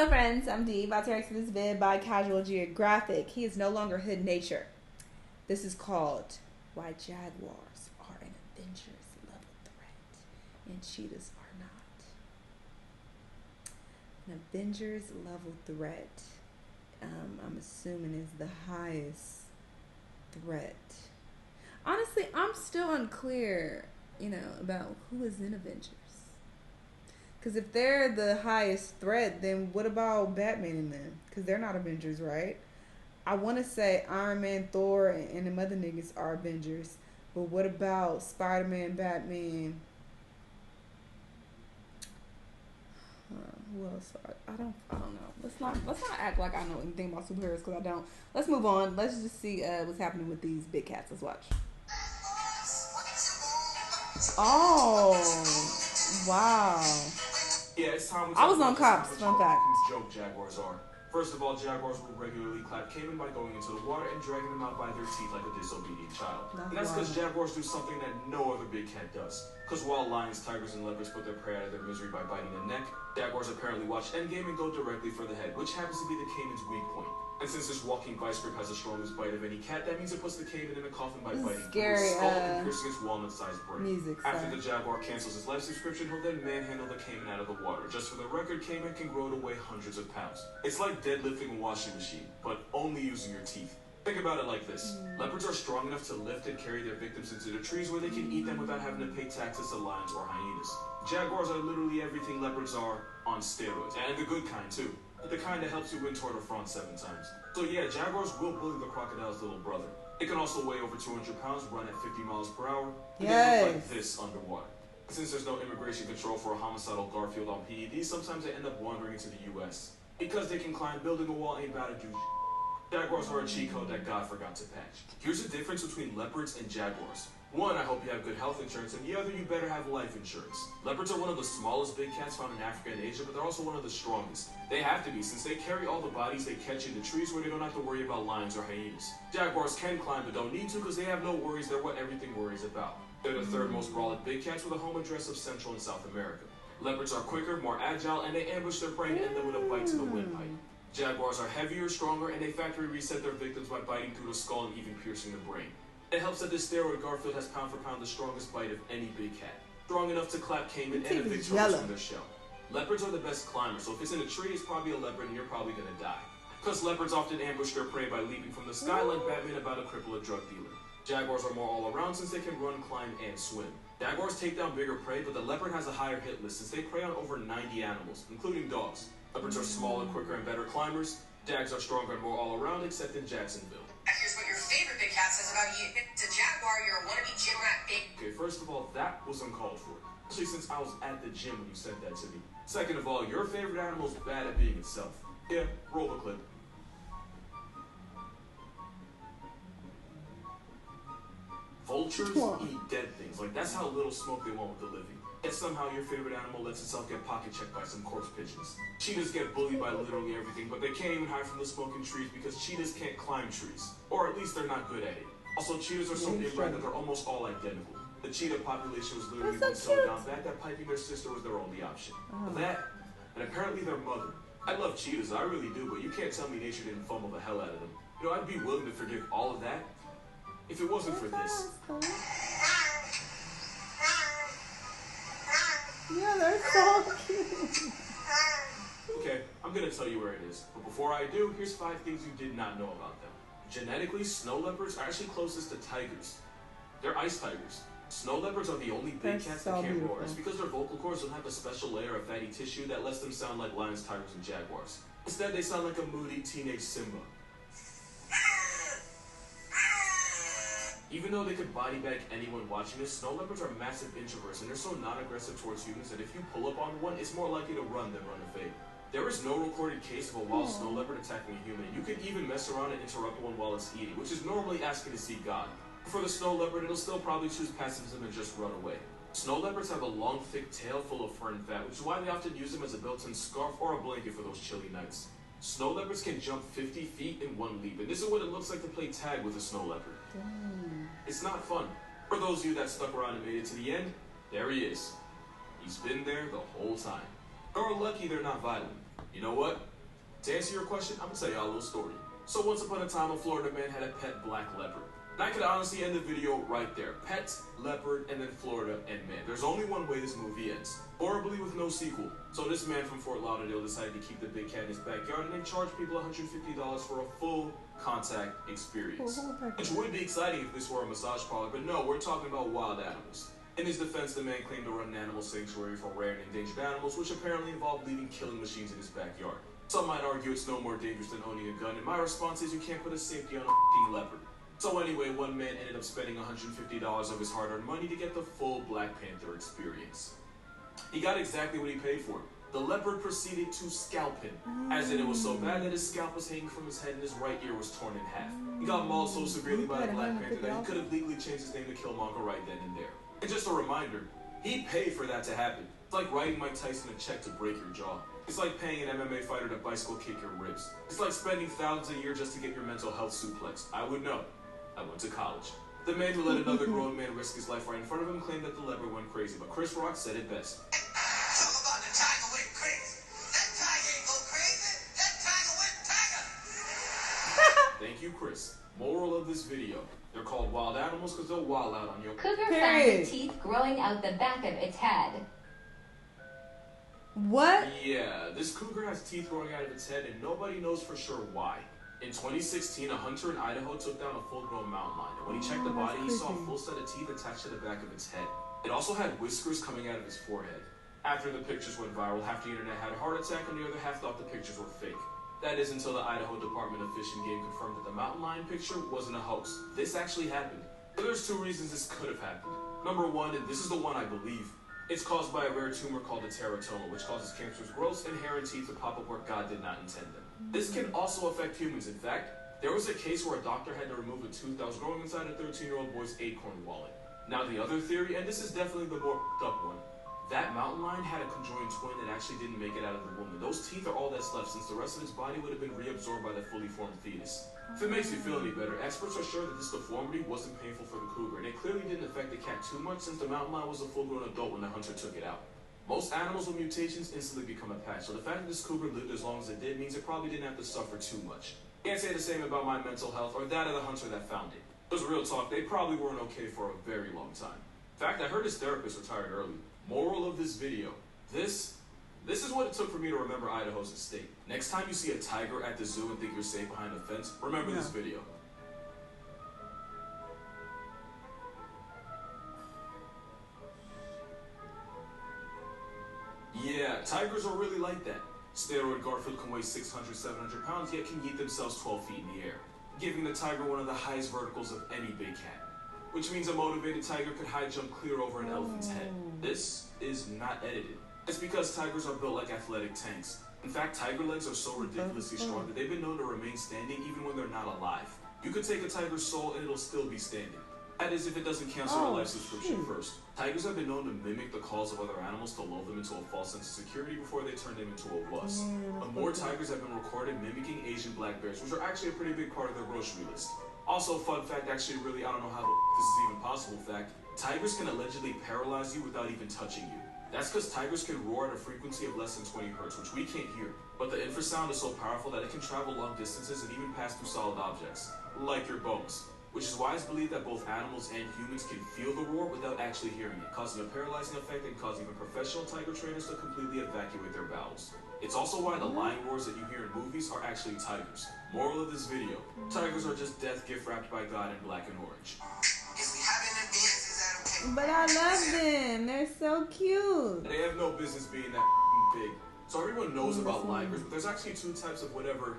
Hello friends, I'm Dee, about to react to this vid by Casual Geographic. He is no longer hood in nature. This is called Why Jaguars Are an Avengers Level Threat and Cheetahs Are Not. An Avengers level threat, I'm assuming is the highest threat. Honestly, I'm still unclear, about who is in Avengers. Because if they're the highest threat, then what about Batman and them? Because they're not Avengers, right? I want to say Iron Man, Thor, and them other niggas are Avengers. But what about Spider-Man, Batman? Who else? I don't know. Let's not act like I know anything about superheroes because I don't. Let's move on. Let's just see what's happening with these big cats. Let's watch. Oh, wow. Yeah, it's time we I was on Cops, fun fact. Joke Jaguars are. First of all, Jaguars will regularly clap caiman by going into the water and dragging them out by their teeth like a disobedient child. And that's because Jaguars do something that no other big cat does. Because while lions, tigers, and leopards put their prey out of their misery by biting the neck, Jaguars apparently watch endgame and go directly for the head, which happens to be the caiman's weak point. And since this walking vice grip has the strongest bite of any cat, that means it puts the caiman in a coffin by biting through its skull and piercing its walnut-sized brain. After the jaguar cancels his life subscription, he'll then manhandle the caiman out of the water. Just for the record, caiman can grow to weigh hundreds of pounds. It's like deadlifting a washing machine, but only using your teeth. Think about it like this. Leopards are strong enough to lift and carry their victims into the trees where they can eat them without having to pay taxes to lions or hyenas. Jaguars are literally everything leopards are on steroids, and the good kind too. The kind that helps you win Tour de France 7 times. So yeah, Jaguars will bully the crocodile's little brother. It can also weigh over 200 pounds, run at 50 miles per hour, and they look like this underwater. Since there's no immigration control for a homicidal Garfield on PEDs, sometimes they end up wandering into the US. Because they can climb, building a wall ain't about to do Jaguars are a cheat code that God forgot to patch. Here's the difference between leopards and jaguars. One, I hope you have good health insurance, and the other, you better have life insurance. Leopards are one of the smallest big cats found in Africa and Asia, but they're also one of the strongest. They have to be, since they carry all the bodies they catch in the trees where they don't have to worry about lions or hyenas. Jaguars can climb, but don't need to because they have no worries. They're what everything worries about. They're the third most brolic big cats with a home address of Central and South America. Leopards are quicker, more agile, and they ambush their prey and end them with a bite to the windpipe. Jaguars are heavier, stronger, and they factory reset their victims by biting through the skull and even piercing the brain. It helps that this steroid Garfield has pound for pound the strongest bite of any big cat. Strong enough to clap caiman and evict tourists from their shell. Leopards are the best climbers, so if it's in a tree, it's probably a leopard and you're probably gonna die. Because leopards often ambush their prey by leaping from the sky like Batman about to cripple a drug dealer. Jaguars are more all around since they can run, climb, and swim. Jaguars take down bigger prey, but the leopard has a higher hit list since they prey on over 90 animals, including dogs. Leopards are smaller, quicker, and better climbers. Jags are stronger and more all around, except in Jacksonville. Here's what your favorite big cat says about you. It's a jaguar, you're a wannabe gym rat big. Okay, first of all, that was uncalled for. Especially since I was at the gym when you said that to me. Second of all, your favorite animal is bad at being itself. Yeah, roll the clip. Vultures eat dead things. Like, that's how little smoke they want with the living. Yet somehow your favorite animal lets itself get pocket checked by some corpse pigeons. Cheetahs get bullied by literally everything, but they can't even hide from the smoking trees because cheetahs can't climb trees. Or at least they're not good at it. Also, cheetahs are so inbred that they're almost all identical. The cheetah population was literally so down bad that piping their sister was their only option. That, and apparently their mother. I love cheetahs, I really do, but you can't tell me nature didn't fumble the hell out of them. I'd be willing to forgive all of that if it wasn't for this. Yeah, they're so cute. Okay, I'm gonna tell you where it is. But before I do, here's 5 things you did not know about them. Genetically, snow leopards are actually closest to tigers. They're ice tigers. Snow leopards are the only big cats that can't roar. It's because their vocal cords don't have a special layer of fatty tissue that lets them sound like lions, tigers, and jaguars. Instead, they sound like a moody teenage Simba. Even though they could body bag anyone watching this, snow leopards are massive introverts and they're so non-aggressive towards humans that if you pull up on one, it's more likely to run than run away. There is no recorded case of a wild snow leopard attacking a human. You could even mess around and interrupt one while it's eating, which is normally asking to see God. For the snow leopard, it'll still probably choose pacifism and just run away. Snow leopards have a long, thick tail full of fur and fat, which is why they often use them as a built-in scarf or a blanket for those chilly nights. Snow leopards can jump 50 feet in one leap, and this is what it looks like to play tag with a snow leopard. It's not fun. For those of you that stuck around and made it to the end, there he is. He's been there the whole time. Or lucky they're not violent. You know what? To answer your question, I'm gonna tell y'all a little story. So once upon a time, a Florida man had a pet black leopard. And I could honestly end the video right there. Pet, leopard, and then Florida, and man. There's only one way this movie ends. Horribly with no sequel. So this man from Fort Lauderdale decided to keep the big cat in his backyard and then charge people $150 for a full contact experience. Which would be exciting if this were a massage parlor, but no, we're talking about wild animals. In his defense, the man claimed to run an animal sanctuary for rare and endangered animals, which apparently involved leaving killing machines in his backyard. Some might argue it's no more dangerous than owning a gun, and my response is you can't put a safety on a f***ing leopard. So anyway, one man ended up spending $150 of his hard-earned money to get the full Black Panther experience. He got exactly what he paid for. The leopard proceeded to scalp him, as in it was so bad that his scalp was hanging from his head and his right ear was torn in half. He got mauled so severely by the Black Panther that he could have legally changed his name to Killmonger right then and there. And just a reminder, he paid for that to happen. It's like writing Mike Tyson a check to break your jaw. It's like paying an MMA fighter to bicycle kick your ribs. It's like spending thousands a year just to get your mental health suplex. I would know. I went to college. The man who let another grown man risk his life right in front of him claimed that the leopard went crazy, but Chris Rock said it best. Talk about the tiger went crazy. That tiger ain't go crazy. That tiger went tiger. Thank you, Chris. Moral of this video. They're called wild animals because they'll wild out on you. Cougar found teeth growing out the back of its head. What? Yeah, this cougar has teeth growing out of its head and nobody knows for sure why. In 2016, a hunter in Idaho took down a full-grown mountain lion, and when he checked the body, he saw a full set of teeth attached to the back of its head. It also had whiskers coming out of its forehead. After the pictures went viral, half the internet had a heart attack and the other half thought the pictures were fake. That is until the Idaho Department of Fish and Game confirmed that the mountain lion picture wasn't a hoax. This actually happened. But there's two reasons this could have happened. Number one, and this is the one I believe, it's caused by a rare tumor called a teratoma, which causes cancerous growths and hair and teeth to pop up where God did not intend them. This can also affect humans. In fact, there was a case where a doctor had to remove a tooth that was growing inside a 13-year-old boy's acorn wallet. Now the other theory, and this is definitely the more up one, that mountain lion had a conjoined twin that actually didn't make it out of the womb. And those teeth are all that's left since the rest of its body would have been reabsorbed by the fully formed fetus. If it makes you feel any better, experts are sure that this deformity wasn't painful for the cougar, and it clearly didn't affect the cat too much since the mountain lion was a full-grown adult when the hunter took it out. Most animals with mutations instantly become a patch, so the fact that this cougar lived as long as it did means it probably didn't have to suffer too much. Can't say the same about my mental health or that of the hunter that found it. Because real talk, they probably weren't okay for a very long time. In fact, I heard his therapist retired early. Moral of this video, this is what it took for me to remember Idaho's estate. Next time you see a tiger at the zoo and think you're safe behind a fence, remember this video. Yeah, tigers are really like that. Steroid Garfield can weigh 600, 700 pounds, yet can yeet themselves 12 feet in the air, giving the tiger one of the highest verticals of any big cat. Which means a motivated tiger could high jump clear over an elephant's head. This is not edited. It's because tigers are built like athletic tanks. In fact, tiger legs are so ridiculously strong that they've been known to remain standing even when they're not alive. You could take a tiger's soul and it'll still be standing. That is if it doesn't cancel a life subscription first. Tigers have been known to mimic the calls of other animals to lull them into a false sense of security before they turn them into a wuss. More tigers have been recorded mimicking Asian black bears, which are actually a pretty big part of their grocery list. Also, fun fact, actually really, I don't know how this is even possible fact, tigers can allegedly paralyze you without even touching you. That's because tigers can roar at a frequency of less than 20 hertz, which we can't hear. But the infrasound is so powerful that it can travel long distances and even pass through solid objects, like your bones. Which is why it's believed that both animals and humans can feel the roar without actually hearing it, causing a paralyzing effect and cause even professional tiger trainers to completely evacuate their bowels. It's also why the lion roars that you hear in movies are actually tigers. Moral of this video, tigers are just death gift wrapped by God in black and orange. But I love them. They're so cute. They have no business being that big. So everyone knows about ligers, but there's actually two types of whatever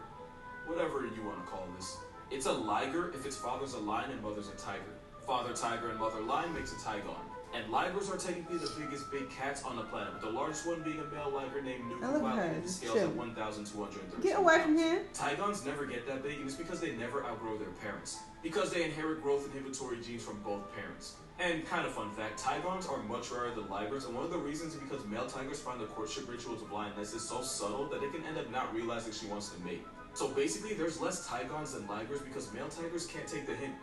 you want to call this. It's a liger if its father's a lion and mother's a tiger. Father tiger and mother lion makes a tigon. And ligers are technically the biggest big cats on the planet, with the largest one being a male liger named Nuku, with the scales at 1,230. Get away from him. Tigons never get that big, and it's because they never outgrow their parents. Because they inherit growth inhibitory genes from both parents. And kind of fun fact, tigons are much rarer than ligers, and one of the reasons is because male tigers find the courtship rituals of lionesses so subtle that they can end up not realizing she wants to mate. So basically, there's less tigons than ligers because male tigers can't take the hint.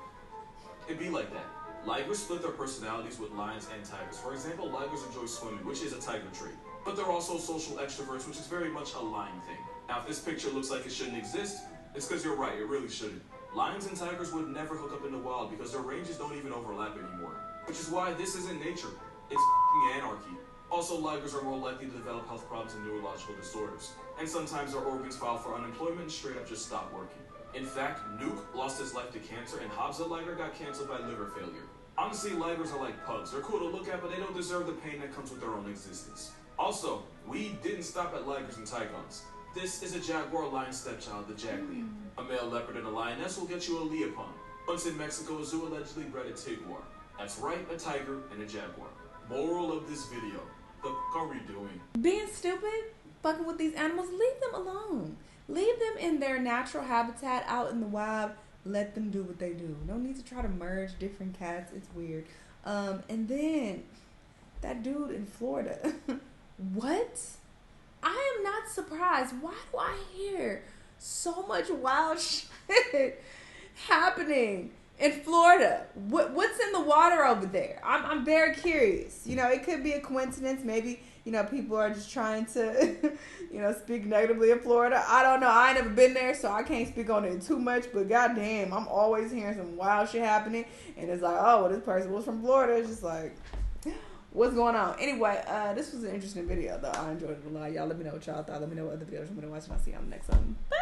It'd be like that. Ligers split their personalities with lions and tigers. For example, ligers enjoy swimming, which is a tiger trait. But they're also social extroverts, which is very much a lion thing. Now, if this picture looks like it shouldn't exist, it's because you're right, it really shouldn't. Lions and tigers would never hook up in the wild because their ranges don't even overlap anymore. Which is why this isn't nature, it's anarchy. Also, ligers are more likely to develop health problems and neurological disorders. And sometimes their organs file for unemployment and straight up just stop working. In fact, Nuke lost his life to cancer and Hobbs the liger got canceled by liver failure. Honestly, ligers are like pugs. They're cool to look at, but they don't deserve the pain that comes with their own existence. Also, we didn't stop at ligers and tigons. This is a jaguar lion stepchild, the Jaglion. A male leopard and a lioness will get you a leopon. Once in Mexico, a zoo allegedly bred a tiguar. That's right, a tiger and a jaguar. Moral of this video, the f*** are we doing? Being stupid, fucking with these animals, leave them alone. Leave them in their natural habitat out in the wild. Let them do what they do. No need to try to merge different cats. It's weird. And then that dude in Florida. What? I am not surprised. Why do I hear so much wild shit happening in Florida? What's in the water over there? I'm very curious. You know, it could be a coincidence. Maybe, you know, people are just trying to, you know, speak negatively of Florida. I don't know. I ain't never been there, so I can't speak on it too much. But goddamn, I'm always hearing some wild shit happening. And it's like, oh, well, this person was from Florida. It's just like, what's going on? Anyway, this was an interesting video, though. I enjoyed it a lot. Y'all let me know what y'all thought. Let me know what other videos you want to watch, and I'll see you on the next one. Bye.